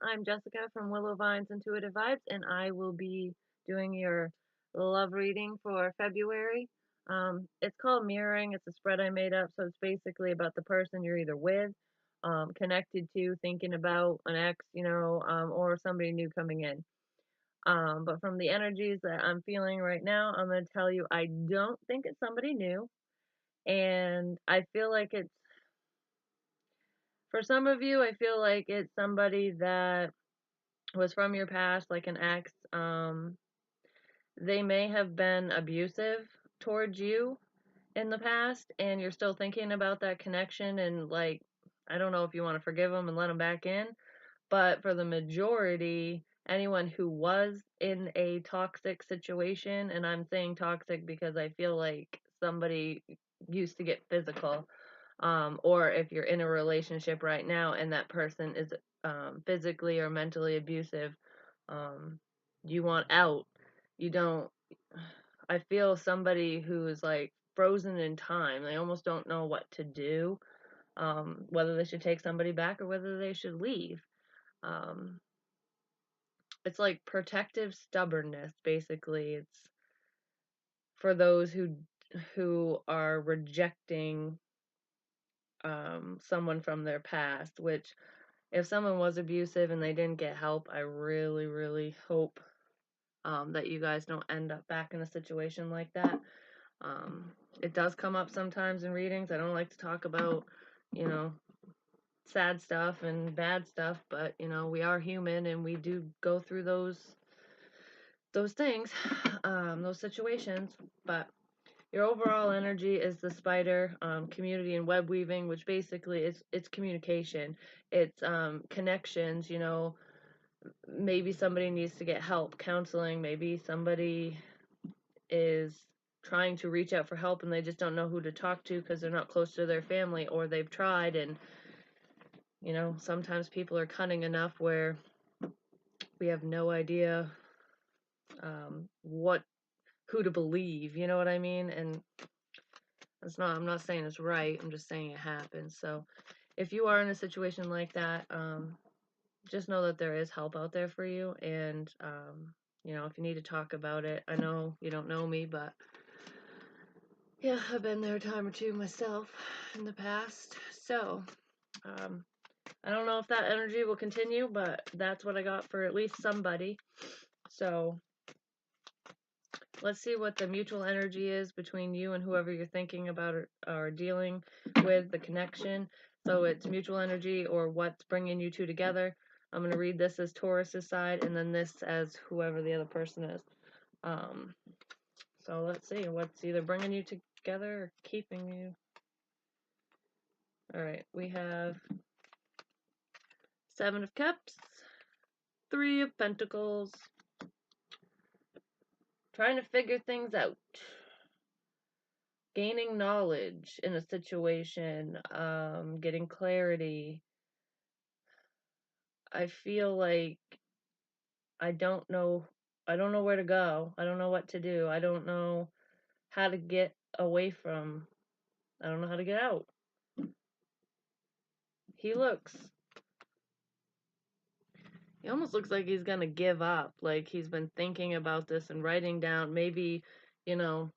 I'm Jessica from Willow Vine's Intuitive Vibes, and I will be doing your love reading for February. It's called mirroring. It's a spread I made up, so it's basically about the person you're either with, connected to, thinking about an ex, or somebody new coming in. But from the energies that I'm feeling right now, I'm going to tell you I don't think it's somebody new, and I feel like it's for some of you, I feel like it's somebody that was from your past, like an ex. They may have been abusive towards you in the past, and you're still thinking about that connection. And, like, I don't know if you want to forgive them and let them back in, but for the majority, anyone who was in a toxic situation, and I'm saying toxic because I feel like somebody used to get physical, or if you're in a relationship right now and that person is physically or mentally abusive, um, you want out. You don't. I feel somebody who is like frozen in time. They almost don't know what to do, whether they should take somebody back or whether they should leave. Um, it's like protective stubbornness, basically. It's for those who are rejecting someone from their past, which if someone was abusive and they didn't get help, I really, really hope that you guys don't end up back in a situation like that. Um, it does come up sometimes in readings. I don't like to talk about, you know, sad stuff and bad stuff, but we are human and we do go through those things, those situations. But your overall energy is the spider, community and web weaving, which basically it's communication, it's connections. Maybe somebody needs to get help, counseling. Maybe somebody is trying to reach out for help and they just don't know who to talk to because they're not close to their family, or they've tried and sometimes people are cunning enough where we have no idea what who to believe, you know what I mean? And I'm not saying it's right, I'm just saying it happens. So if you are in a situation like that, just know that there is help out there for you. And if you need to talk about it, I know you don't know me, but yeah, I've been there a time or two myself in the past. So um, I don't know if that energy will continue, but that's what I got for at least somebody. So let's see what the mutual energy is between you and whoever you're thinking about or dealing with, the connection. So it's mutual energy or what's bringing you two together. I'm going to read this as Taurus's side and then this as whoever the other person is. Um, so let's see what's either bringing you together or keeping you. All right, we have Seven of Cups, Three of Pentacles, trying to figure things out, gaining knowledge in a situation, getting clarity. I feel like I don't know I don't know where to go. I don't know what to do. I don't know how to get away from. I don't know how to get out. He almost looks like he's gonna give up. Like he's been thinking about this and writing down, maybe, you know,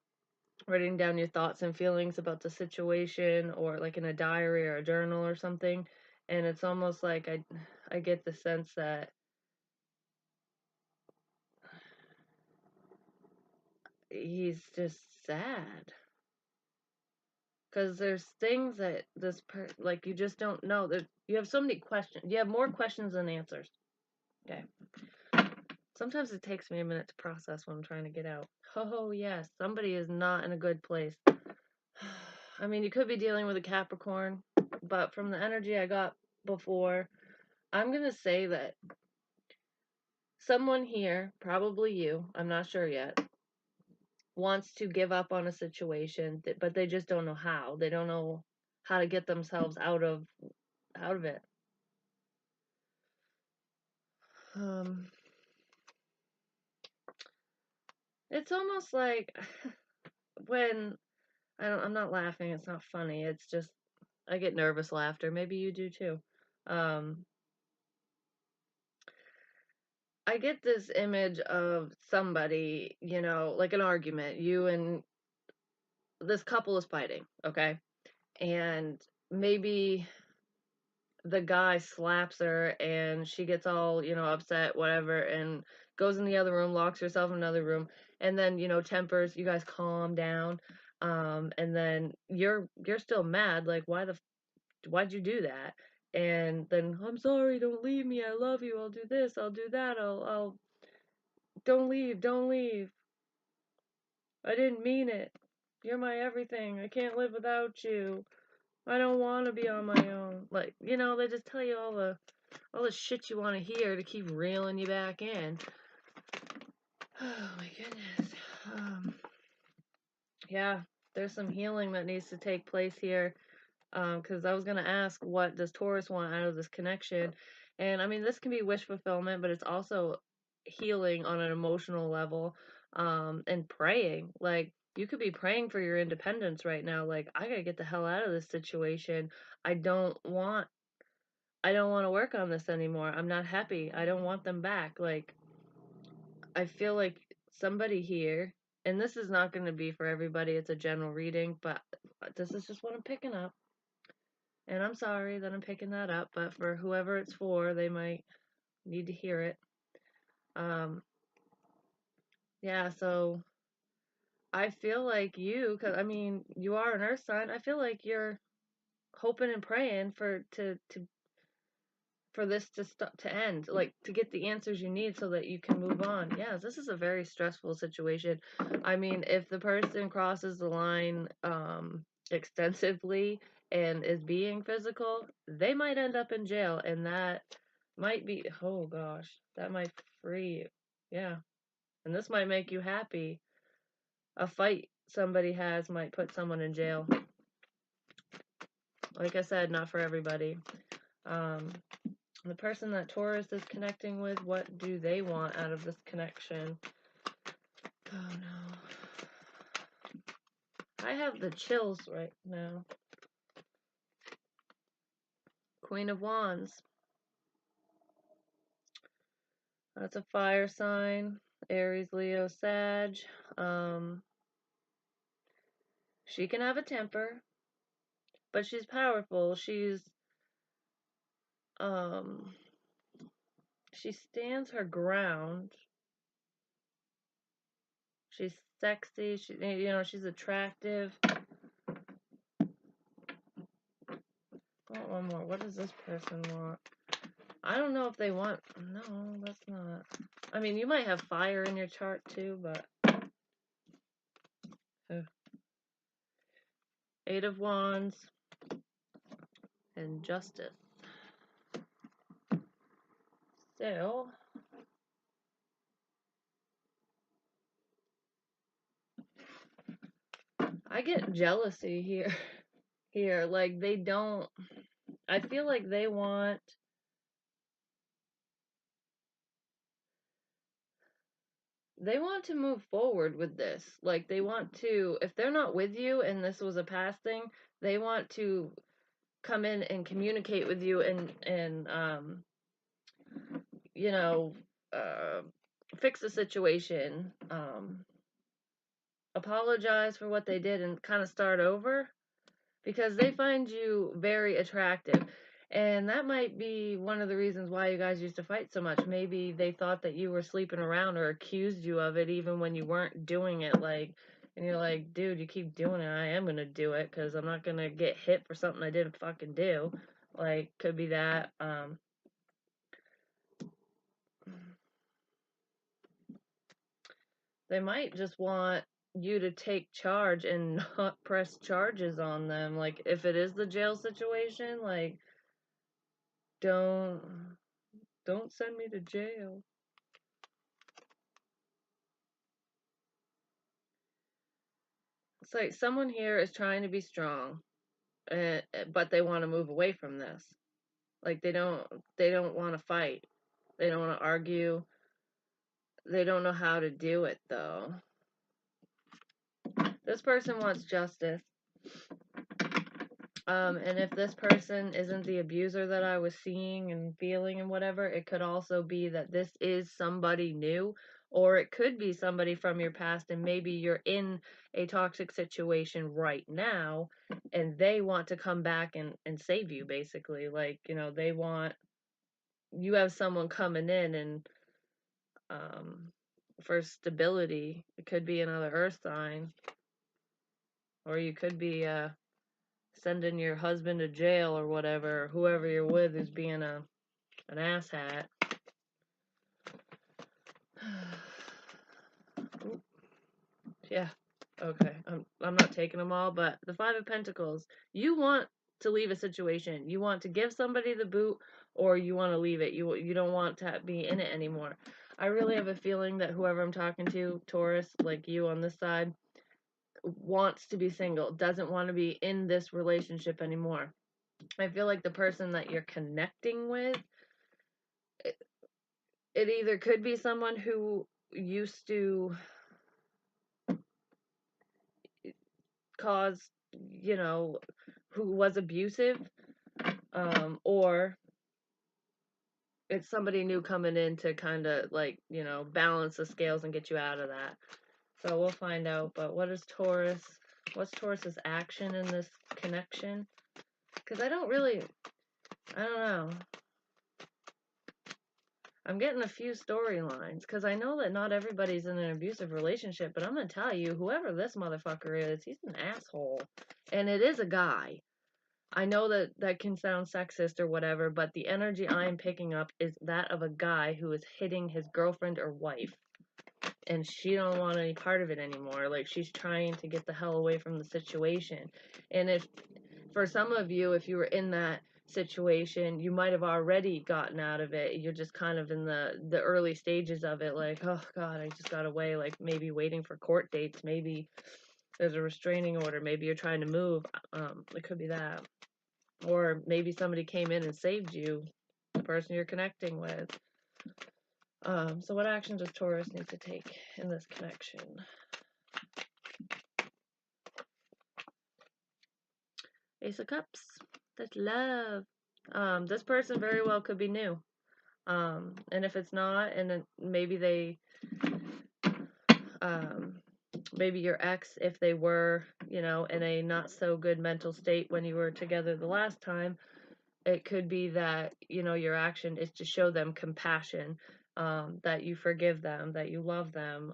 writing down your thoughts and feelings about the situation, or like in a diary or a journal or something. And it's almost like I get the sense that he's just sad because there's things that like you just don't know. That you have so many questions. You have more questions than answers. Okay. Sometimes it takes me a minute to process what I'm trying to get out. Oh yes, somebody is not in a good place. I mean, you could be dealing with a Capricorn, but from the energy I got before, I'm gonna say that someone here, probably you, I'm not sure yet, wants to give up on a situation, but they just don't know how. They don't know how to get themselves out of it. Um, it's almost like when I'm not laughing. It's not funny. It's just I get nervous laughter. Maybe you do too. Um, I get this image of somebody, like an argument. You and this couple is fighting, okay? And maybe the guy slaps her and she gets all, upset, whatever, and goes in the other room, locks herself in another room, and then, tempers, you guys calm down. And then you're still mad, like, why'd you do that? And then, I'm sorry, don't leave me, I love you, I'll do this, I'll do that, I'll don't leave, don't leave. I didn't mean it. You're my everything. I can't live without you. I don't want to be on my own. Like, they just tell you all the shit you want to hear to keep reeling you back in. Oh my goodness. Yeah, there's some healing that needs to take place here. Because I was gonna ask, what does Taurus want out of this connection? And I mean, this can be wish fulfillment, but it's also healing on an emotional level, and praying. Like, you could be praying for your independence right now. Like, I gotta get the hell out of this situation. I don't want, I don't want to work on this anymore. I'm not happy. I don't want them back. Like, I feel like somebody here, and this is not going to be for everybody. It's a general reading, but this is just what I'm picking up. And I'm sorry that I'm picking that up, but for whoever it's for, they might need to hear it. Um, yeah, so I feel like because I mean, you are an earth sign. I feel like you're hoping and praying for this to end, like to get the answers you need so that you can move on. Yeah, this is a very stressful situation. I mean, if the person crosses the line extensively and is being physical, they might end up in jail, and that might be, oh gosh, that might free you. Yeah, and this might make you happy. A fight somebody has might put someone in jail. Like I said, not for everybody. um The person that Taurus is connecting with, what do they want out of this connection? Oh no. I have the chills right now. Queen of Wands. That's a fire sign. Aries, Leo, Sag. She can have a temper, but she's powerful. Um, she stands her ground. She's sexy. She's attractive. I want one more. What does this person want? I don't know if they want. No, that's not. I mean, you might have fire in your chart too, but. Eight of Wands and Justice. So, I get jealousy here. Here, like they don't. I feel like they want. They want to move forward with this. Like they want to. If they're not with you and this was a past thing, they want to come in and communicate with you and you know uh fix the situation, apologize for what they did and kind of start over, because they find you very attractive. And that might be one of the reasons why you guys used to fight so much. Maybe they thought that you were sleeping around or accused you of it even when you weren't doing it. Like, and you're like, dude, you keep doing it. I am going to do it because I'm not going to get hit for something I didn't fucking do. Like, could be that. They might just want you to take charge and not press charges on them. Like, if it is the jail situation, like, don't don't send me to jail. It's like someone here is trying to be strong, but they want to move away from this. Like they don't want to fight. They don't want to argue. They don't know how to do it though. This person wants justice. And if this person isn't the abuser that I was seeing and feeling and whatever, it could also be that this is somebody new, or it could be somebody from your past, and maybe you're in a toxic situation right now, and they want to come back and save you, basically. Like, they want, you have someone coming in and, um, for stability. It could be another earth sign, or you could be, sending your husband to jail or whatever, or whoever you're with is being an asshat. Yeah. Okay. I'm not taking them all, but the Five of Pentacles, you want to leave a situation. You want to give somebody the boot, or you want to leave it. You don't want to be in it anymore. I really have a feeling that whoever I'm talking to, Taurus, like you on this side, wants to be single, doesn't want to be in this relationship anymore. I feel like the person that you're connecting with, it either could be someone who used to cause, who was abusive, or it's somebody new coming in to kind of like, balance the scales and get you out of that. So we'll find out. But what's Taurus's action in this connection? Because I don't know. I'm getting a few storylines, because I know that not everybody's in an abusive relationship, but I'm going to tell you, whoever this motherfucker is, he's an asshole. And it is a guy. I know that that can sound sexist or whatever, but the energy I'm picking up is that of a guy who is hitting his girlfriend or wife. And she don't want any part of it anymore. Like, she's trying to get the hell away from the situation. And if, for some of you, if you were in that situation, you might have already gotten out of it. You're just kind of in the early stages of it, like, oh god, I just got away, like maybe waiting for court dates, maybe there's a restraining order, maybe you're trying to move. It could be that. Or maybe somebody came in and saved you, the person you're connecting with. So what action does Taurus need to take in this connection? Ace of Cups. That's love. This person very well could be new. And if it's not, and then maybe your ex, if they were, in a not so good mental state when you were together the last time, it could be that, your action is to show them compassion, that you forgive them, that you love them,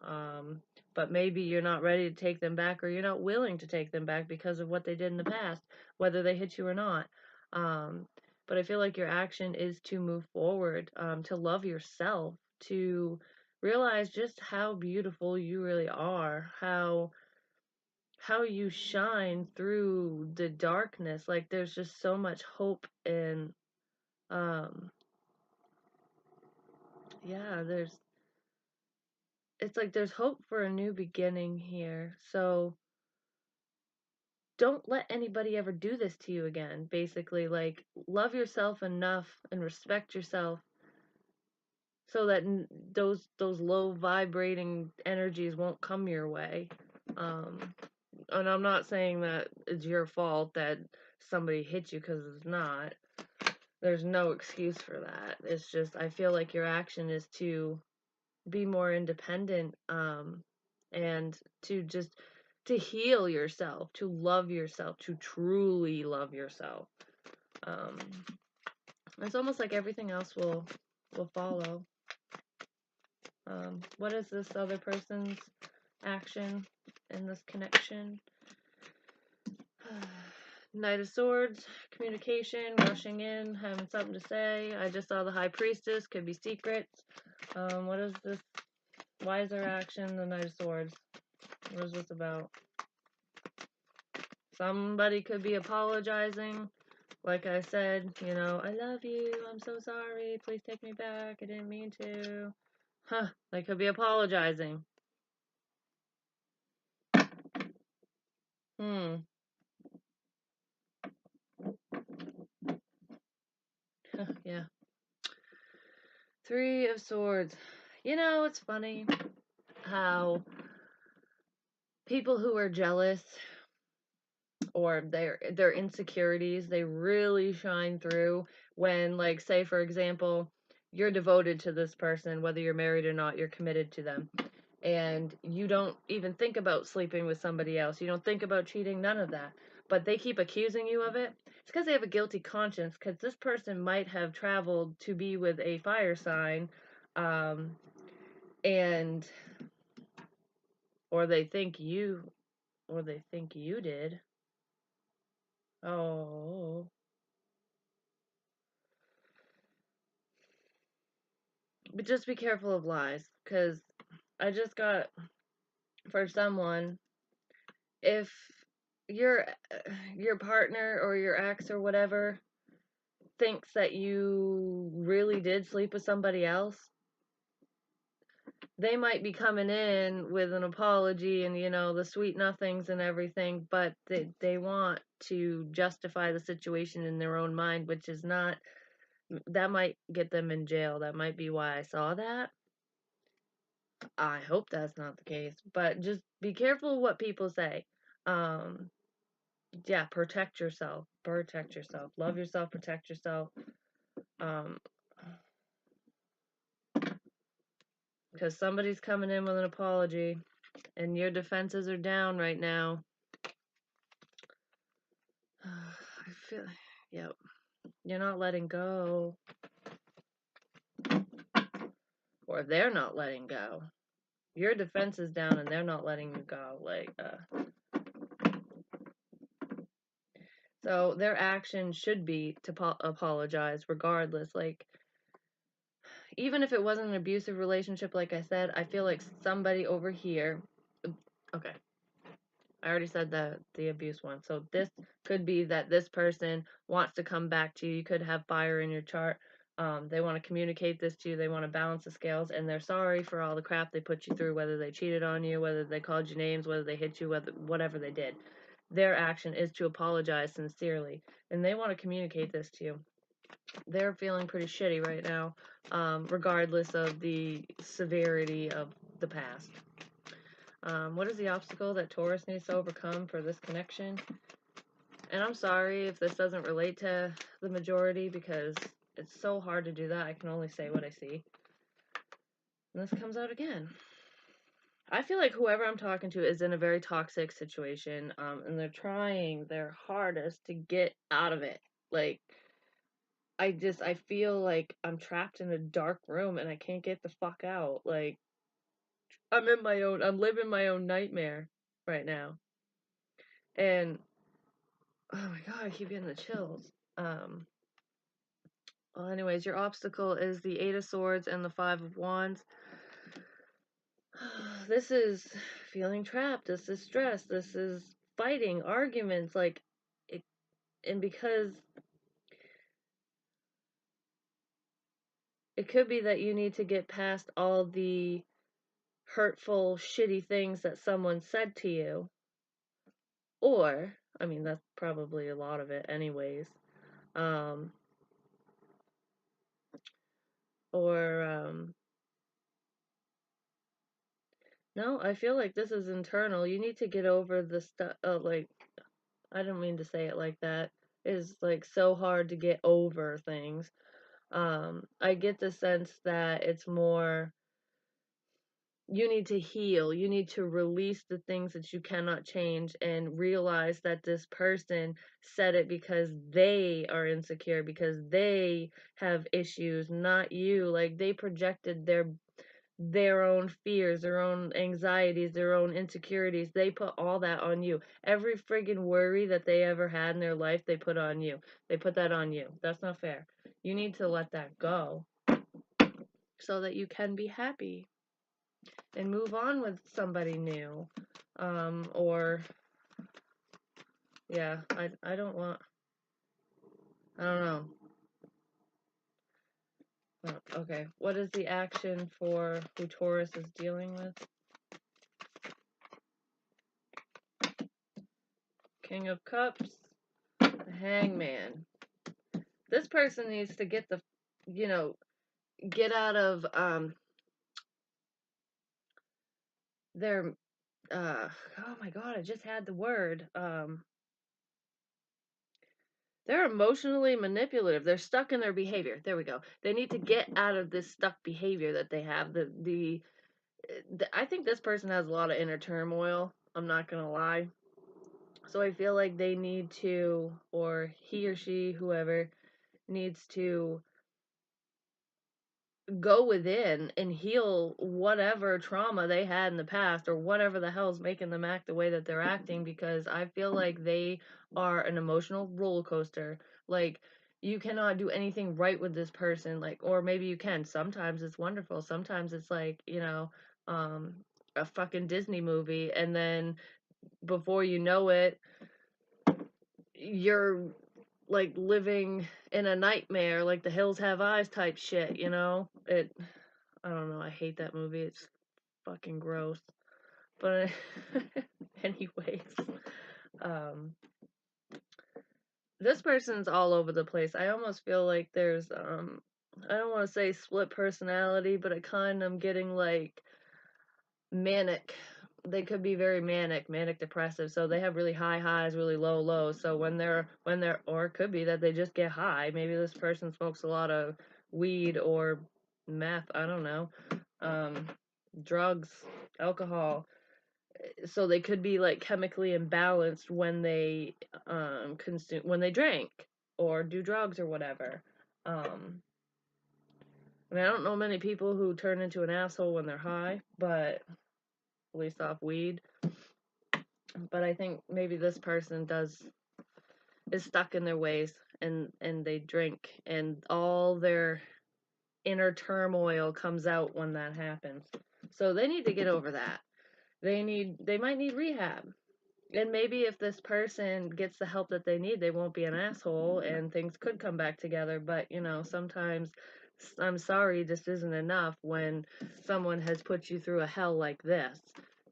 but maybe you're not ready to take them back, or you're not willing to take them back because of what they did in the past, whether they hit you or not. But I feel like your action is to move forward, to love yourself, to realize just how beautiful you really are, how you shine through the darkness. Like, there's just so much hope, and yeah, it's like there's hope for a new beginning here. So don't let anybody ever do this to you again. Basically, like, love yourself enough and respect yourself so that those low vibrating energies won't come your way. Um, and I'm not saying that it's your fault that somebody hit you, because it's not. There's no excuse for that. It's just, I feel like your action is to be more independent, and to heal yourself, to love yourself, to truly love yourself. Um, it's almost like everything else will follow. What is this other person's action in this connection? Knight of Swords, communication, rushing in, having something to say. I just saw the High Priestess, could be secrets. What is this? Why is their action the Knight of Swords? What is this about? Somebody could be apologizing. Like I said, I love you, I'm so sorry, please take me back, I didn't mean to. They could be apologizing. Yeah. Three of Swords. It's funny how people who are jealous, or their insecurities, they really shine through when, like, say for example, you're devoted to this person, whether you're married or not, you're committed to them, and you don't even think about sleeping with somebody else, you don't think about cheating, none of that, but they keep accusing you of it. It's because they have a guilty conscience, because this person might have traveled to be with a fire sign, um, and or they think you did. Oh, but just be careful of lies, because I just got, for someone, if your your partner or your ex or whatever thinks that you really did sleep with somebody else, they might be coming in with an apology and, the sweet nothings and everything, but they want to justify the situation in their own mind, which is not, that might get them in jail. That might be why I saw that. I hope that's not the case, but just be careful what people say. Um, yeah, protect yourself. Protect yourself. Love yourself, protect yourself. Um, because somebody's coming in with an apology and your defenses are down right now. I feel, yep, you're not letting go, or they're not letting go. Your defense is down and they're not letting you go. So their action should be to apologize regardless. Like, even if it wasn't an abusive relationship, like I said, I feel like somebody over here, okay, I already said the abuse one. So this could be that this person wants to come back to you. You could have fire in your chart. They want to communicate this to you. They want to balance the scales, and they're sorry for all the crap they put you through, whether they cheated on you, whether they called you names, whether they hit you, whatever they did. Their action is to apologize sincerely, and they want to communicate this to you. They're feeling pretty shitty right now, regardless of the severity of the past. What is the obstacle that Taurus needs to overcome for this connection? And I'm sorry if this doesn't relate to the majority, because it's so hard to do that. I can only say what I see. And this comes out again. I feel like whoever I'm talking to is in a very toxic situation, and they're trying their hardest to get out of it. Like, I feel like I'm trapped in a dark room and I can't get the fuck out. Like, I'm living my own nightmare right now. And, oh my god, I keep getting the chills. Well, anyways, your obstacle is the Eight of Swords and the Five of Wands. This is feeling trapped. This is stress. This is fighting, arguments, like it, and because it could be that you need to get past all the hurtful, shitty things that someone said to you, or, I mean, that's probably a lot of it, anyways. Um, or no, I feel like this is internal. You need to get over the stuff. Like, I didn't mean to say it like that. It's like so hard to get over things. I get the sense that it's more, you need to heal. You need to release the things that you cannot change and realize that this person said it because they are insecure, because they have issues, not you. Like, they projected their own fears, their own anxieties, their own insecurities. They put all that on you. Every friggin' worry that they ever had in their life, they put on you. They put that on you. That's not fair. You need to let that go so that you can be happy and move on with somebody new. Or, yeah, I don't want, I don't know. Oh, okay, what is the action for who Taurus is dealing with? King of Cups, the Hangman. This person needs to get get out of their oh my god, I just had the word They're emotionally manipulative. They're stuck in their behavior. There we go. They need to get out of this stuck behavior that they have. I think this person has a lot of inner turmoil. I'm not gonna lie. So I feel like they need to, or he or she, whoever, needs to go within and heal whatever trauma they had in the past or whatever the hell's making them act the way that they're acting, because I feel like they are an emotional roller coaster. Like, you cannot do anything right with this person, like, or maybe you can. Sometimes it's wonderful. Sometimes it's like, um a fucking Disney movie, and then before you know it, you're like living in a nightmare, like The Hills Have Eyes type shit. I don't know, I hate that movie. It's fucking gross. But anyways, um this person's all over the place. I almost feel like there's I don't want to say split personality, but I kind of am getting like manic. They could be very manic depressive. So they have really high highs, really low lows. So when they're or it could be that they just get high. Maybe this person smokes a lot of weed or meth, I don't know. Um drugs, alcohol. So they could be like chemically imbalanced when they consume, when they drink or do drugs or whatever. I mean, I don't know many people who turn into an asshole when they're high, but at least off weed. But I think maybe this person is stuck in their ways, and they drink, and all their inner turmoil comes out when that happens. So they need to get over that. They might need rehab. And maybe if this person gets the help that they need, they won't be an asshole and things could come back together. But, sometimes I'm sorry, this isn't enough when someone has put you through a hell like this.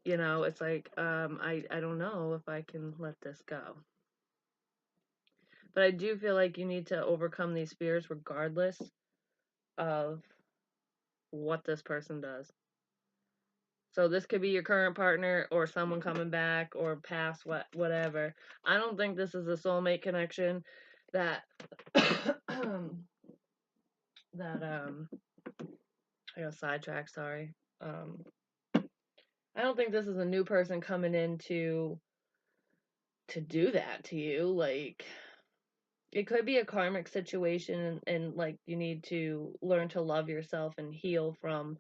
It's like, I don't know if I can let this go. But I do feel like you need to overcome these fears regardless of what this person does. So this could be your current partner or someone coming back or past whatever. I don't think this is a soulmate connection that that I got sidetracked, sorry. I don't think this is a new person coming in to do that to you. Like, it could be a karmic situation, and like you need to learn to love yourself and heal from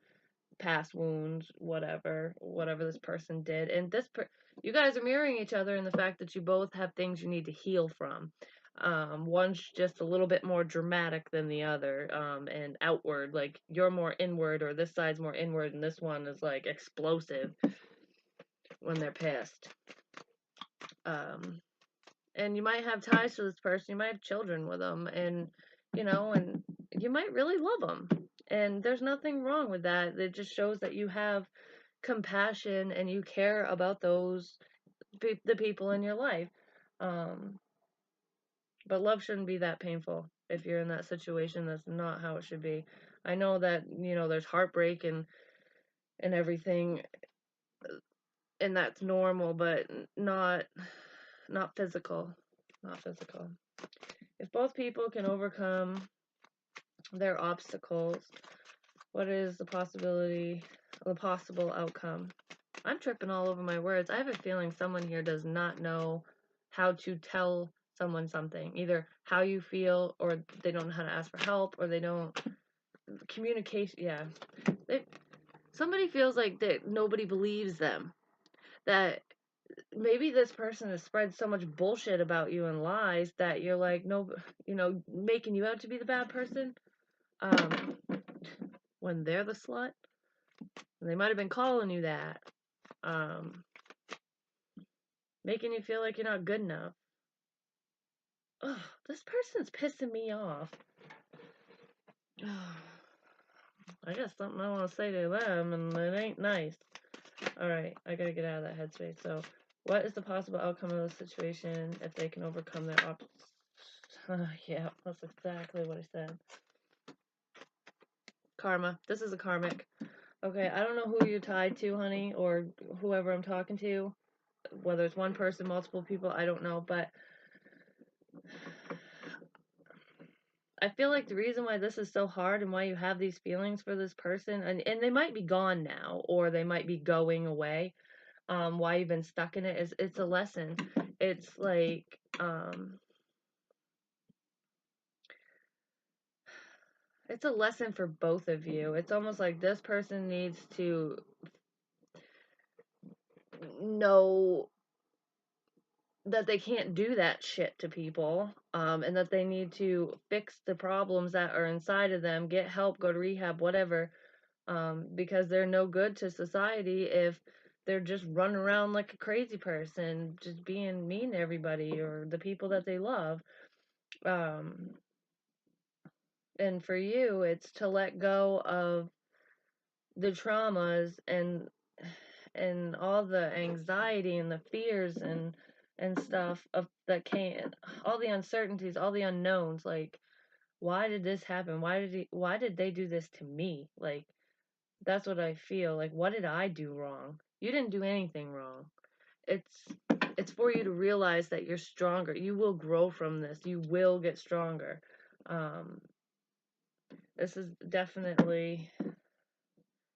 past wounds, whatever this person did. And you guys are mirroring each other in the fact that you both have things you need to heal from. One's just a little bit more dramatic than the other, and outward. Like, you're more inward, or this side's more inward, and this one is like explosive when they're pissed. Um, and you might have ties to this person. You might have children with them, and and you might really love them. And there's nothing wrong with that. It just shows that you have compassion and you care about the people in your life. Um, but love shouldn't be that painful. If you're in that situation, that's not how it should be. I know that there's heartbreak and everything, and that's normal, but not physical, not physical. If both people can overcome their obstacles, what is the possible outcome? I'm tripping all over my words. I have a feeling someone here does not know how to tell someone something. Either how you feel, or they don't know how to ask for help, or they don't communication. Yeah, somebody feels like that nobody believes them. That maybe this person has spread so much bullshit about you and lies that you're like, no, making you out to be the bad person. Um, when they're the slut, and they might have been calling you that. Um, making you feel like you're not good enough. Ugh, this person's pissing me off. I got something I want to say to them, and it ain't nice. Alright, I gotta get out of that headspace. So, what is the possible outcome of the situation if they can overcome their yeah, that's exactly what I said. Karma. This is a karmic. Okay, I don't know who you're tied to, honey, or whoever I'm talking to. Whether it's one person, multiple people, I don't know, but I feel like the reason why this is so hard and why you have these feelings for this person, and they might be gone now or they might be going away, why you've been stuck in it is it's a lesson. It's like, it's a lesson for both of you. It's almost like this person needs to know that they can't do that shit to people, and that they need to fix the problems that are inside of them, get help, go to rehab, whatever, because they're no good to society if they're just running around like a crazy person, just being mean to everybody or the people that they love. Um, and for you, it's to let go of the traumas and all the anxiety and the fears and stuff of that can all the uncertainties, all the unknowns, like why did this happen? Why did they do this to me? Like that's what I feel. Like what did I do wrong? You didn't do anything wrong. It's it's for you to realize that you're stronger. You will grow from this. You will get stronger. Um this is definitely,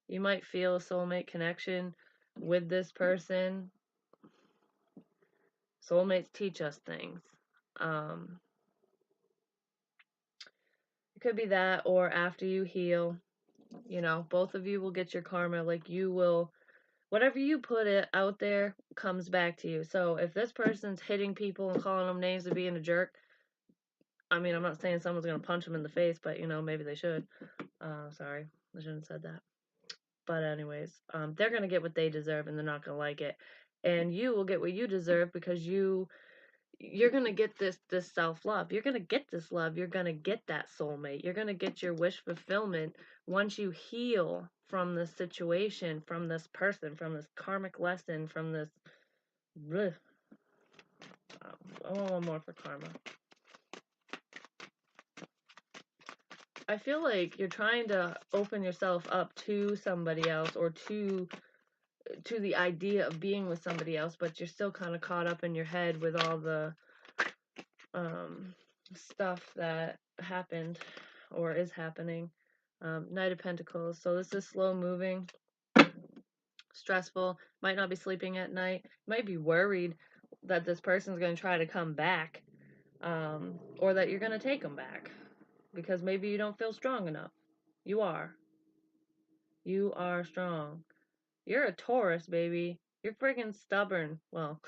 you might feel a soulmate connection with this person. Soulmates teach us things. Um, it could be that, or after you heal, both of you will get your karma. Like you will, whatever you put it out there comes back to you. So if this person's hitting people and calling them names and being a jerk, I mean, I'm not saying someone's gonna punch them in the face, but maybe they should. Sorry, I shouldn't have said that. But anyways, they're gonna get what they deserve, and they're not gonna like it. And you will get what you deserve because you're gonna get this self-love. You're gonna get this love. You're gonna get that soulmate. You're gonna get your wish fulfillment once you heal from this situation, from this person, from this karmic lesson, from this bleh. I want one more for karma. I feel like you're trying to open yourself up to somebody else, or to the idea of being with somebody else, but you're still kind of caught up in your head with all the stuff that happened or is happening. Knight of Pentacles. So this is slow moving, stressful. Might not be sleeping at night. Might be worried that this person's going to try to come back, or that you're going to take them back because maybe you don't feel strong enough. You are. You are strong. You're a Taurus, baby. You're freaking stubborn. Well,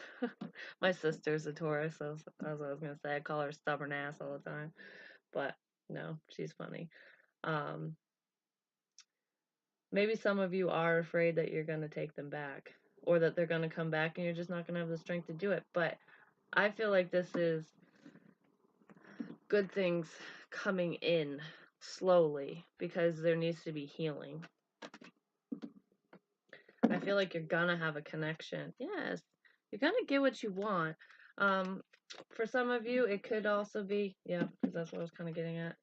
my sister's a Taurus, so that's what I was going to say. I call her stubborn ass all the time. But no, she's funny. Um, Maybe some of you are afraid that you're going to take them back, or that they're going to come back and you're just not going to have the strength to do it. But I feel like this is good things coming in slowly because there needs to be healing. I feel like you're going to have a connection. Yes, you're going to get what you want. For some of you, it could also be, yeah, because that's what I was kind of getting at,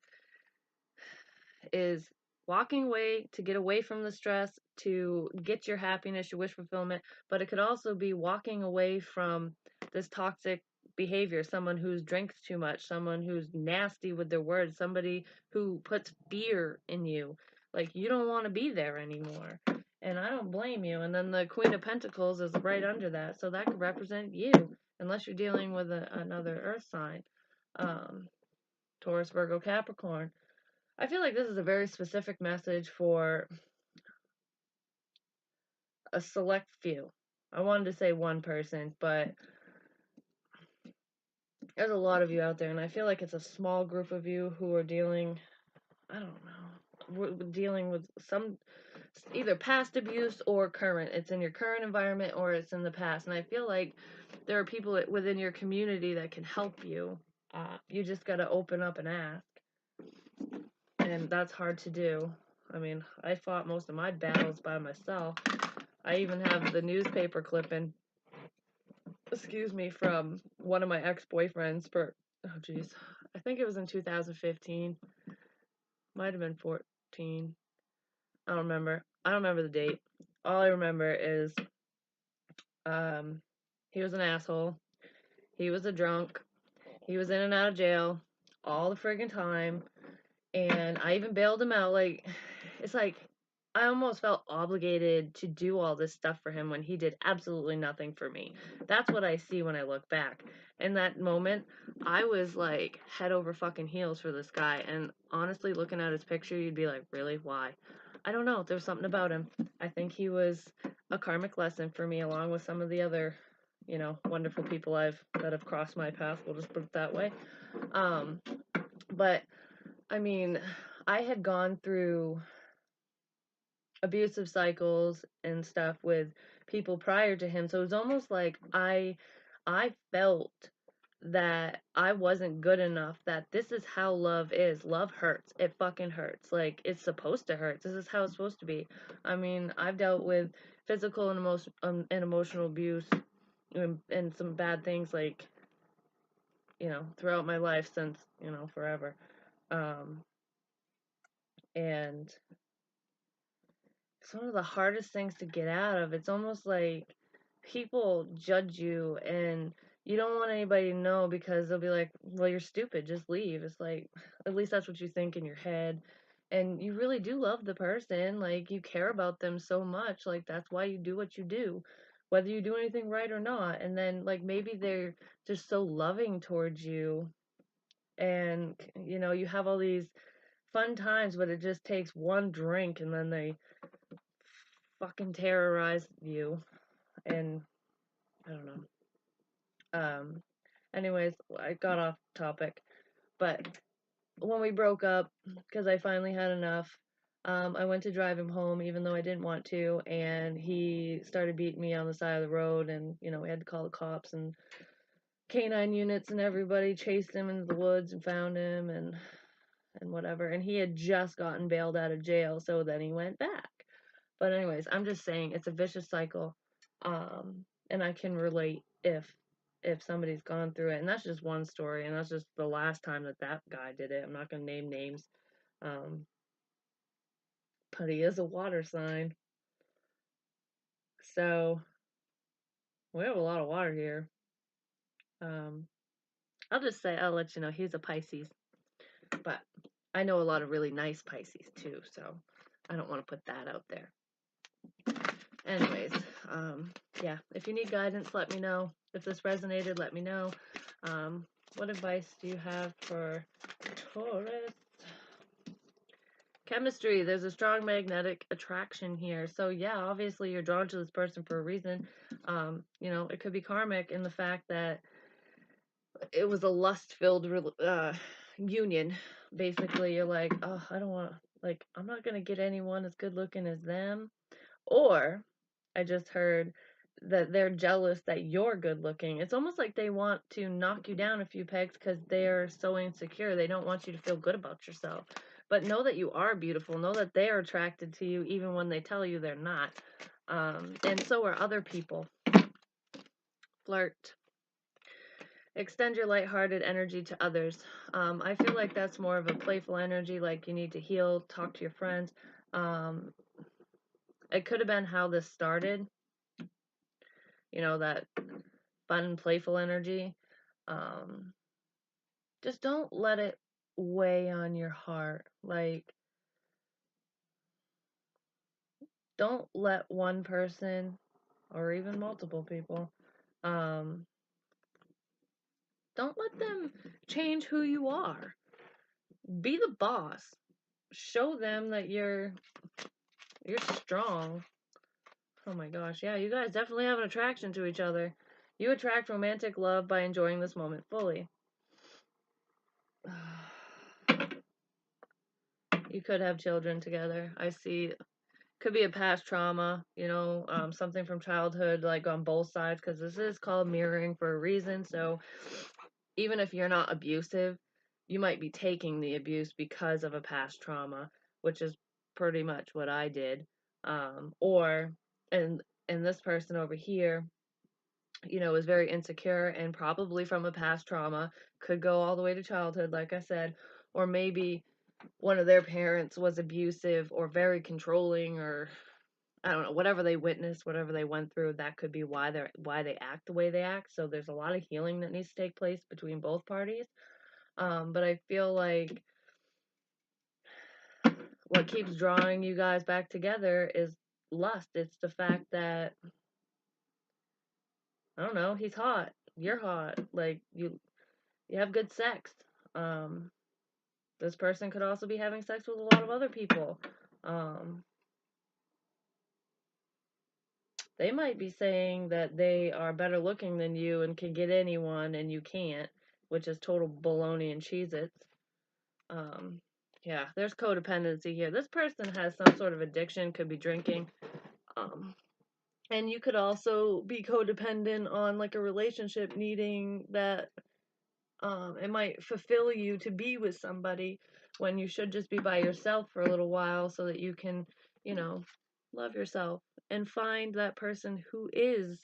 is walking away to get away from the stress, to get your happiness, your wish fulfillment, but it could also be walking away from this toxic behavior, someone who drinks too much, someone who's nasty with their words, somebody who puts fear in you. Like you don't want to be there anymore. And I don't blame you. And then the Queen of Pentacles is right under that. So that could represent you, unless you're dealing with another earth sign. Taurus, Virgo, Capricorn. I feel like this is a very specific message for a select few. I wanted to say one person, but there's a lot of you out there, and I feel like it's a small group of you who are dealing, I don't know, we're dealing with some either past abuse or current. It's in your current environment or it's in the past, and I feel like there are people within your community that can help you. You just got to open up and ask, and that's hard to do. I mean, I fought most of my battles by myself. I even have the newspaper clipping, excuse me, from one of my ex-boyfriends for, oh geez, I think it was in 2015. Might have been 14. I don't remember. I don't remember the date. All I remember is he was an asshole. He was a drunk. He was in and out of jail all the friggin' time. And I even bailed him out. Like, it's like I almost felt obligated to do all this stuff for him when he did absolutely nothing for me. That's what I see when I look back. In that moment, I was like head over fucking heels for this guy. And honestly, looking at his picture, you'd be like, really? Why? I don't know. There's something about him. I think he was a karmic lesson for me, along with some of the other, wonderful people that have crossed my path. We'll just put it that way. Um, but I mean, I had gone through abusive cycles and stuff with people prior to him, so it was almost like I felt that I wasn't good enough, that this is how love is. Love hurts. It fucking hurts. Like, it's supposed to hurt. This is how it's supposed to be. I mean, I've dealt with physical and emotional abuse and some bad things, like, throughout my life since, forever. Um, and it's one of the hardest things to get out of. It's almost like people judge you and you don't want anybody to know because they'll be like, well, you're stupid, just leave. It's like, at least that's what you think in your head. And you really do love the person. Like, you care about them so much. Like, that's why you do what you do, whether you do anything right or not. And then, like, maybe they're just so loving towards you. And, you have all these fun times, but it just takes one drink and then they fucking terrorize you. And I don't know. Anyways, I got off topic, but when we broke up, because I finally had enough, I went to drive him home even though I didn't want to, and he started beating me on the side of the road, and we had to call the cops, and canine units and everybody chased him into the woods and found him, and whatever. And he had just gotten bailed out of jail, so then he went back. But anyways, I'm just saying it's a vicious cycle. And I can relate if somebody's gone through it. And that's just one story, and that's just the last time that guy did it. I'm not going to name names. Um, but he is a water sign. So we have a lot of water here. Um, I'll let you know he's a Pisces. But I know a lot of really nice Pisces too, so I don't want to put that out there. Anyways, yeah, if you need guidance, let me know. If this resonated, let me know. What advice do you have for Taurus? Chemistry, there's a strong magnetic attraction here. So yeah, obviously you're drawn to this person for a reason. It could be karmic in the fact that it was a lust-filled union. Basically, you're like, oh, I don't want, like, I'm not gonna get anyone as good looking as them. Or I just heard that they're jealous that you're good looking. It's almost like they want to knock you down a few pegs because they're so insecure. They don't want you to feel good about yourself. But know that you are beautiful. Know that they are attracted to you even when they tell you they're not. And so are other people. Flirt. Extend your lighthearted energy to others. I feel like that's more of a playful energy, like you need to heal, talk to your friends. Um, it could have been how this started, that fun, playful energy. Um, just don't let it weigh on your heart. Like, don't let one person or even multiple people, um, don't let them change who you are. Be the boss. Show them that you're strong. Oh my gosh, yeah, you guys definitely have an attraction to each other. You attract romantic love by enjoying this moment fully. You could have children together. I see. Could be a past trauma, something from childhood, like on both sides, because this is called mirroring for a reason. So even if you're not abusive, you might be taking the abuse because of a past trauma, which is pretty much what I did. Or and this person over here, is very insecure and probably from a past trauma, could go all the way to childhood, like I said, or maybe one of their parents was abusive or very controlling, or I don't know, whatever they witnessed, whatever they went through, that could be why they act the way they act. So there's a lot of healing that needs to take place between both parties. But I feel like what keeps drawing you guys back together is lust. It's the fact that, I don't know, he's hot, you're hot, like you have good sex. Um, this person could also be having sex with a lot of other people. Um, they might be saying that they are better looking than you and can get anyone and you can't, which is total baloney and Cheez-Its. Um, yeah, there's codependency here. This person has some sort of addiction, could be drinking. Um, and you could also be codependent on like a relationship needing that it might fulfill you to be with somebody when you should just be by yourself for a little while so that you can, you know, love yourself and find that person who is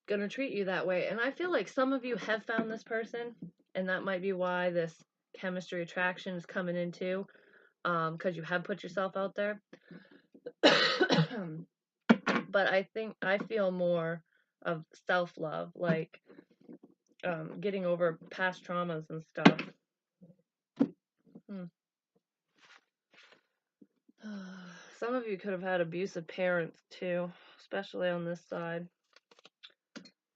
going to treat you that way. And I feel like some of you have found this person, and that might be why this chemistry attraction is coming in too, because you have put yourself out there. But I think I feel more of self-love, like getting over past traumas and stuff. Hmm. Some of you could have had abusive parents too, especially on this side.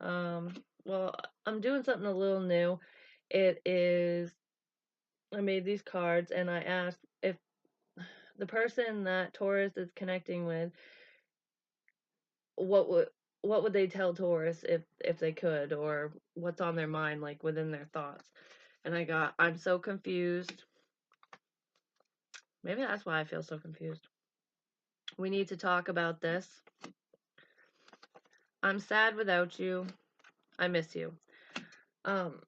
Well, I'm doing something a little new. It is, I made these cards and I asked if the person that Taurus is connecting with, what would what would they tell Taurus if they could, or what's on their mind, like within their thoughts. And I got, I'm so confused. Maybe that's why I feel so confused. We need to talk about this. I'm sad without you. I miss you. Um,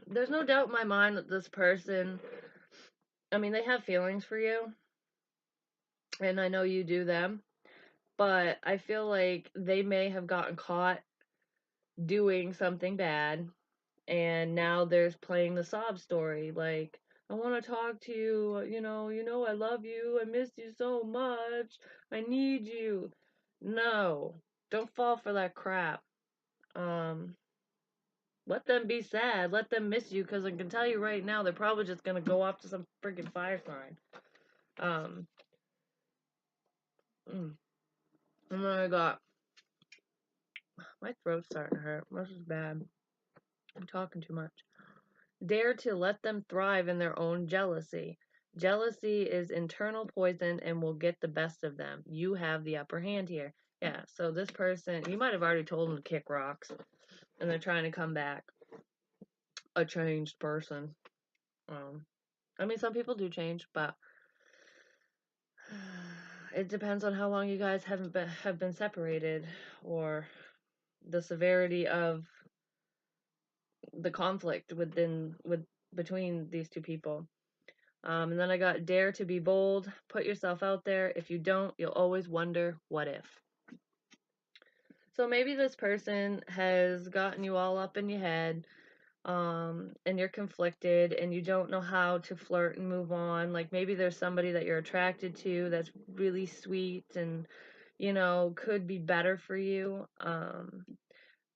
there's no doubt in my mind that this person, I mean, they have feelings for you, and I know you do them, but I feel like they may have gotten caught doing something bad, and now there's playing the sob story, like, I want to talk to you, I love you, I miss you so much, I need you. No, don't fall for that crap. Um, Let them be sad. Let them miss you, because I can tell you right now, they're probably just gonna go off to some freaking fire sign. Um, mm. And then I got, my throat's starting to hurt. This is bad. I'm talking too much. Dare to let them thrive in their own jealousy. Jealousy is internal poison and will get the best of them. You have the upper hand here. Yeah, so this person, you might have already told them to kick rocks, and they're trying to come back a changed person. I mean, some people do change, but it depends on how long you guys have been separated, or the severity of the conflict between these two people. And then I got dare to be bold, put yourself out there. If you don't, you'll always wonder what if. So maybe this person has gotten you all up in your head, and you're conflicted and you don't know how to flirt and move on. Like maybe there's somebody that you're attracted to that's really sweet and, could be better for you.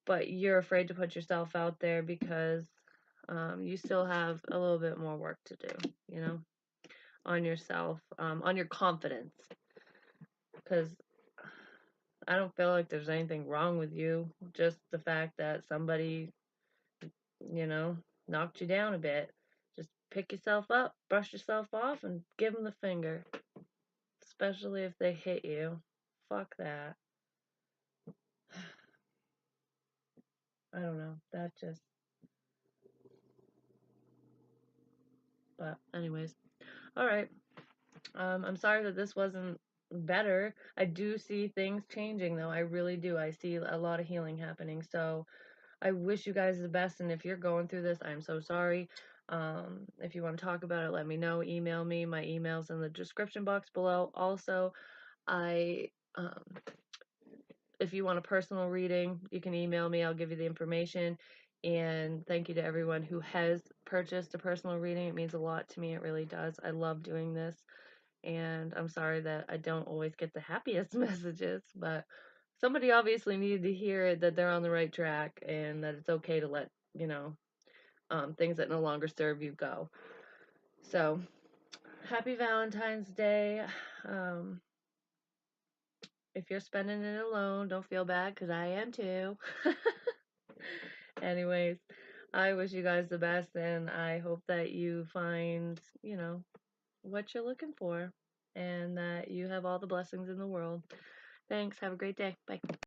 But you're afraid to put yourself out there because you still have a little bit more work to do, on yourself, on your confidence. Because I don't feel like there's anything wrong with you, just the fact that somebody, you know, knocked you down a bit. Just pick yourself up, brush yourself off, and give them the finger. Especially if they hit you. Fuck that. I don't know. That just. But, anyways. Alright. I'm sorry that this wasn't better. I do see things changing, though. I really do. I see a lot of healing happening. So, I wish you guys the best, and if you're going through this, I'm so sorry. If you want to talk about it, let me know. Email me. My email's in the description box below. Also, I if you want a personal reading, you can email me. I'll give you the information. And thank you to everyone who has purchased a personal reading. It means a lot to me. It really does. I love doing this. And I'm sorry that I don't always get the happiest messages, but somebody obviously needed to hear that they're on the right track and that it's okay to let, things that no longer serve you go. So, Happy Valentine's Day. Um, if you're spending it alone, don't feel bad because I am too. Anyways, I wish you guys the best and I hope that you find, what you're looking for and that you have all the blessings in the world. Thanks. Have a great day. Bye.